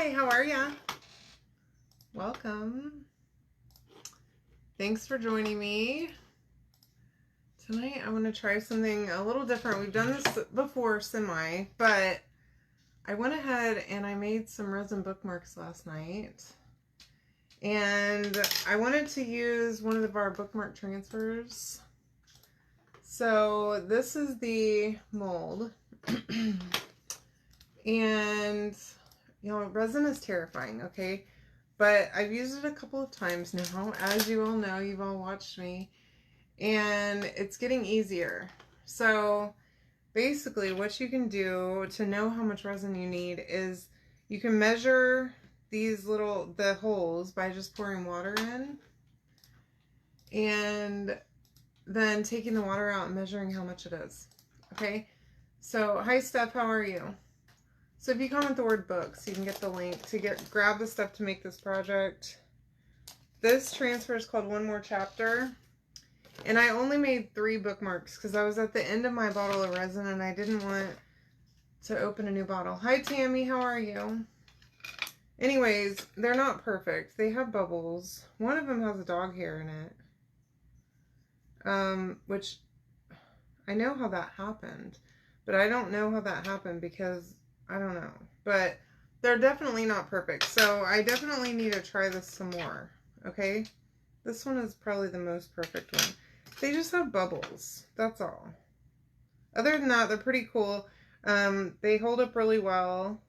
Hi, how are ya? Welcome. Thanks for joining me. Tonight I want to try something a little different. We've done this before, but I went ahead and I made some resin bookmarks last night. And I wanted to use one of our bookmark transfers. So this is the mold. And, you know, resin is terrifying, okay? But I've used it a couple of times now. As you all know, you've all watched me. And it's getting easier. So basically what you can do to know how much resin you need is you can measure the holes by just pouring water in. And then taking the water out and measuring how much it is. Okay? So, hi Steph, how are you? So if you comment the word books, you can get the link to grab the stuff to make this project. This transfer is called One More Chapter. And I only made 3 bookmarks because I was at the end of my bottle of resin and I didn't want to open a new bottle. Hi Tammy, how are you? Anyways, they're not perfect. They have bubbles. One of them has a dog hair in it. Which I know how that happened. But I don't know how that happened because I don't know. But they're definitely not perfect. So I definitely need to try this some more. Okay? This one is probably the most perfect one. They just have bubbles. That's all. Other than that, they're pretty cool. They hold up really well.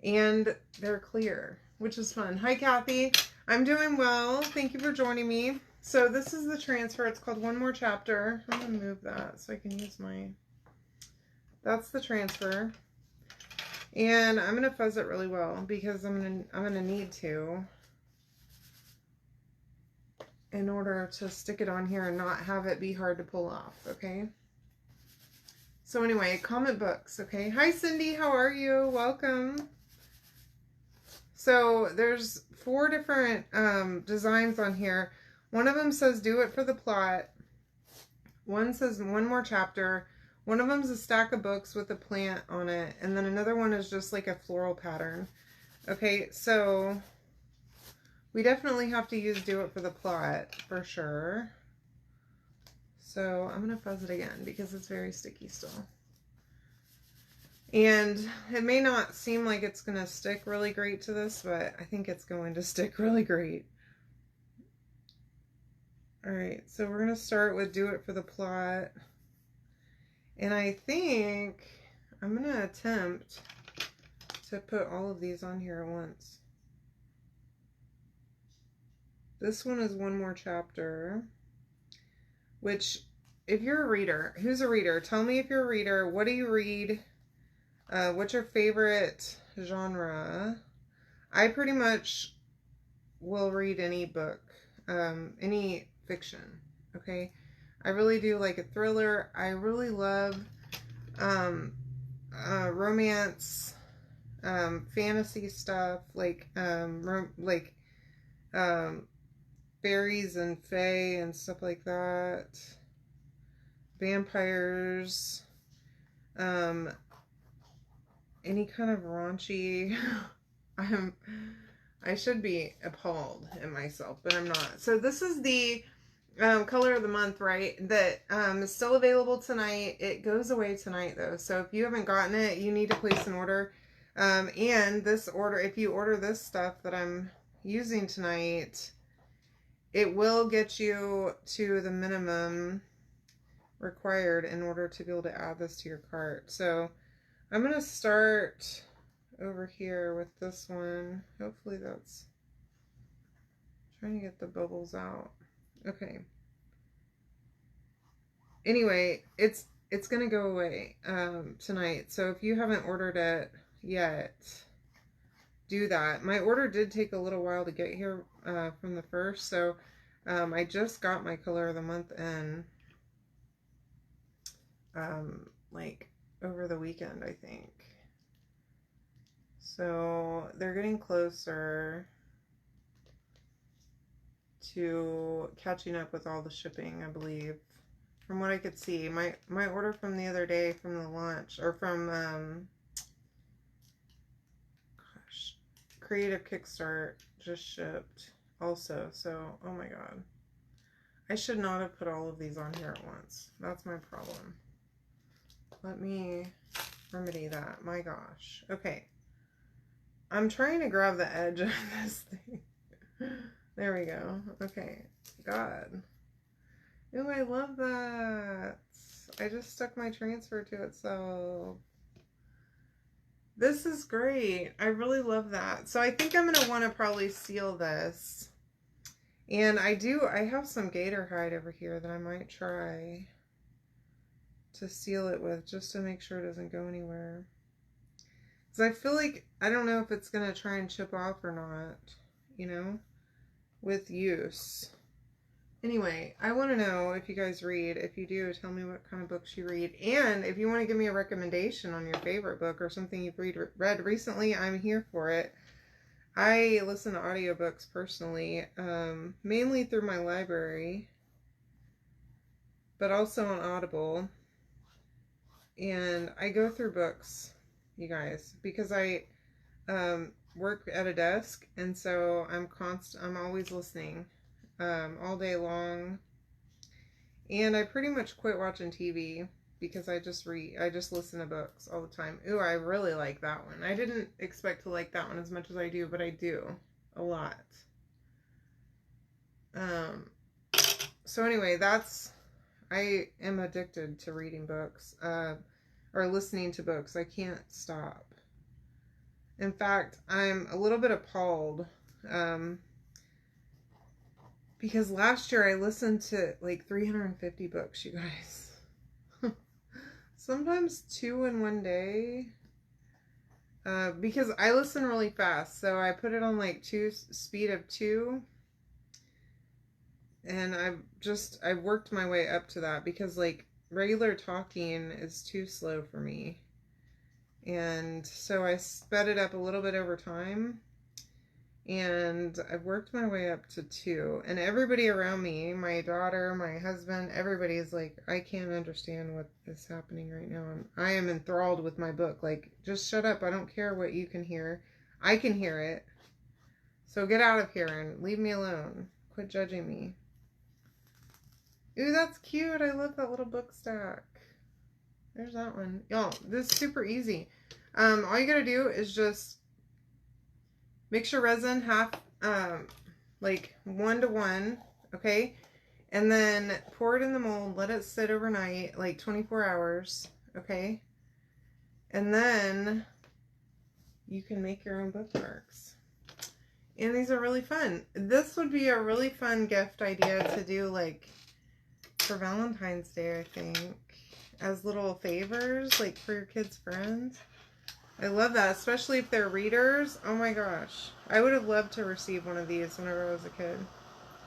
And they're clear, which is fun. Hi, Kathy. I'm doing well. Thank you for joining me. So this is the transfer. It's called One More Chapter. I'm going to move that so I can use my... That's the transfer. And I'm going to fuzz it really well because I'm gonna need to in order to stick it on here and not have it be hard to pull off, okay? So anyway, comment books, okay? Hi Cindy, how are you? Welcome. So there's 4 different designs on here. One of them says do it for the plot. One says one more chapter. One of them's a stack of books with a plant on it. And then another one is just like a floral pattern. Okay, so we definitely have to use do it for the plot for sure. So I'm going to fuzz it again because it's very sticky still. And it may not seem like it's going to stick really great to this, but I think it's going to stick really great. Alright, so we're going to start with do it for the plot. And I think I'm going to attempt to put all of these on here at once. This one is One More Chapter, which if you're a reader, who's a reader? Tell me if you're a reader. What do you read? What's your favorite genre? I pretty much will read any book, any fiction, okay? I really do like a thriller. I really love romance, fantasy stuff, like fairies and fae and stuff like that. Vampires, any kind of raunchy. I should be appalled at myself, but I'm not. So this is the color of the month, right? That is still available tonight. It goes away tonight though. So if you haven't gotten it, you need to place an order. And this order, if you order this stuff that I'm using tonight, it will get you to the minimum required in order to be able to add this to your cart. So I'm going to start over here with this one. Hopefully that's trying to get the bubbles out. Okay. Anyway, it's going to go away tonight. So if you haven't ordered it yet, do that. My order did take a little while to get here from the first. So I just got my color of the month in like over the weekend, I think. So they're getting closer to catching up with all the shipping, I believe. From what I could see, my order from the other day from the launch, or from Creative Kickstart just shipped also. So, oh my god. I should not have put all of these on here at once. That's my problem. Let me remedy that. My gosh. Okay. I'm trying to grab the edge of this thing. There we go. Okay. God. Ooh, I love that. I just stuck my transfer to itself. This is great. I really love that. So I think I'm going to want to probably seal this. And I have some gator hide over here that I might try to seal it with just to make sure it doesn't go anywhere. Because I feel like, I don't know if it's going to try and chip off or not, you know, with use. Anyway, I want to know if you guys read. If you do, tell me what kind of books you read. And if you want to give me a recommendation on your favorite book or something you've read recently, I'm here for it. I listen to audiobooks personally, mainly through my library, but also on Audible. And I go through books, you guys, because I work at a desk, and so I'm always listening. All day long, and I pretty much quit watching TV because I just listen to books all the time. Ooh, I really like that one. I didn't expect to like that one as much as I do, but I do a lot. So anyway, I am addicted to reading books, or listening to books. I can't stop. In fact, I'm a little bit appalled, because last year I listened to like 350 books, you guys. Sometimes 2 in one day. Because I listen really fast. So I put it on like speed of 2. And I've worked my way up to that because like regular talking is too slow for me. And so I sped it up a little bit over time. And I've worked my way up to 2. And everybody around me, my daughter, my husband, everybody's like, I can't understand what is happening right now. And I am enthralled with my book. Like, just shut up. I don't care what you can hear. I can hear it. So get out of here and leave me alone. Quit judging me. Ooh, that's cute. I love that little book stack. There's that one. Y'all, this is super easy. All you gotta do is just mix your resin half, like 1 to 1, okay? And then pour it in the mold, let it sit overnight, like 24 hours, okay? And then you can make your own bookmarks. And these are really fun. This would be a really fun gift idea to do, like, for Valentine's Day, I think, as little favors, like, for your kids' friends. I love that, especially if they're readers. Oh my gosh. I would have loved to receive one of these whenever I was a kid.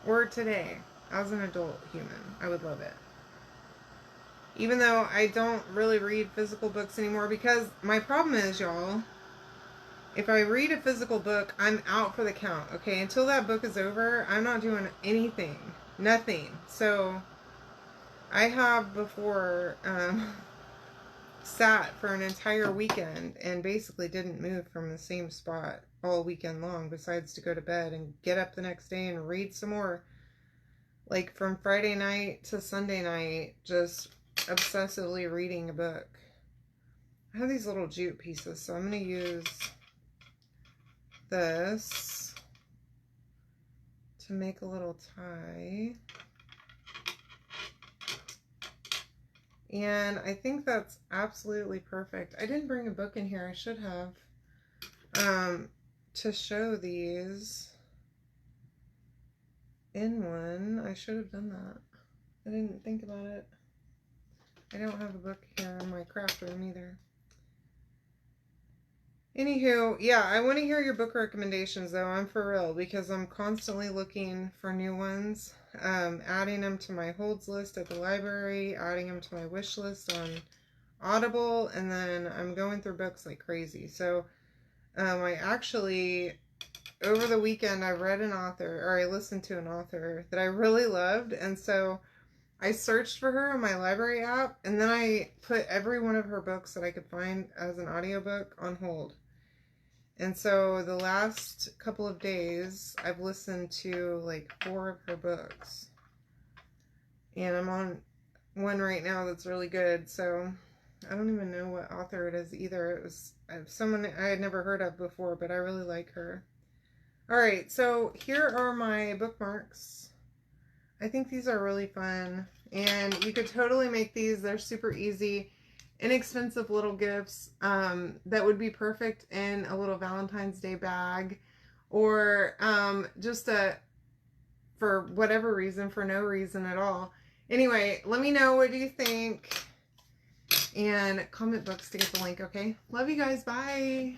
Or today, as an adult human. I would love it. Even though I don't really read physical books anymore, because my problem is, y'all, if I read a physical book, I'm out for the count, okay? Until that book is over, I'm not doing anything. Nothing. So, I have before sat for an entire weekend and basically didn't move from the same spot all weekend long, besides to go to bed and get up the next day and read some more. Like from Friday night to Sunday night, just obsessively reading a book. I have these little jute pieces, so I'm going to use this to make a little tie. And I think that's absolutely perfect. I didn't bring a book in here. I should have. To show these in one. I should have done that. I didn't think about it. I don't have a book here in my craft room either. Anywho, yeah, I want to hear your book recommendations, though. I'm for real, because I'm constantly looking for new ones. Adding them to my holds list at the library, adding them to my wish list on Audible, and then I'm going through books like crazy. So, I actually, over the weekend, I read an author, or I listened to an author that I really loved, and so I searched for her on my library app, and then I put every one of her books that I could find as an audiobook on hold. And so the last couple of days, I've listened to like 4 of her books. And I'm on one right now that's really good. So I don't even know what author it is either. It was someone I had never heard of before, but I really like her. All right, so here are my bookmarks. I think these are really fun, and you could totally make these. They're super easy, inexpensive little gifts that would be perfect in a little Valentine's Day bag, or just for whatever reason, for no reason at all. Anyway, let me know, what do you think? And comment books to get the link, okay? Love you guys. Bye.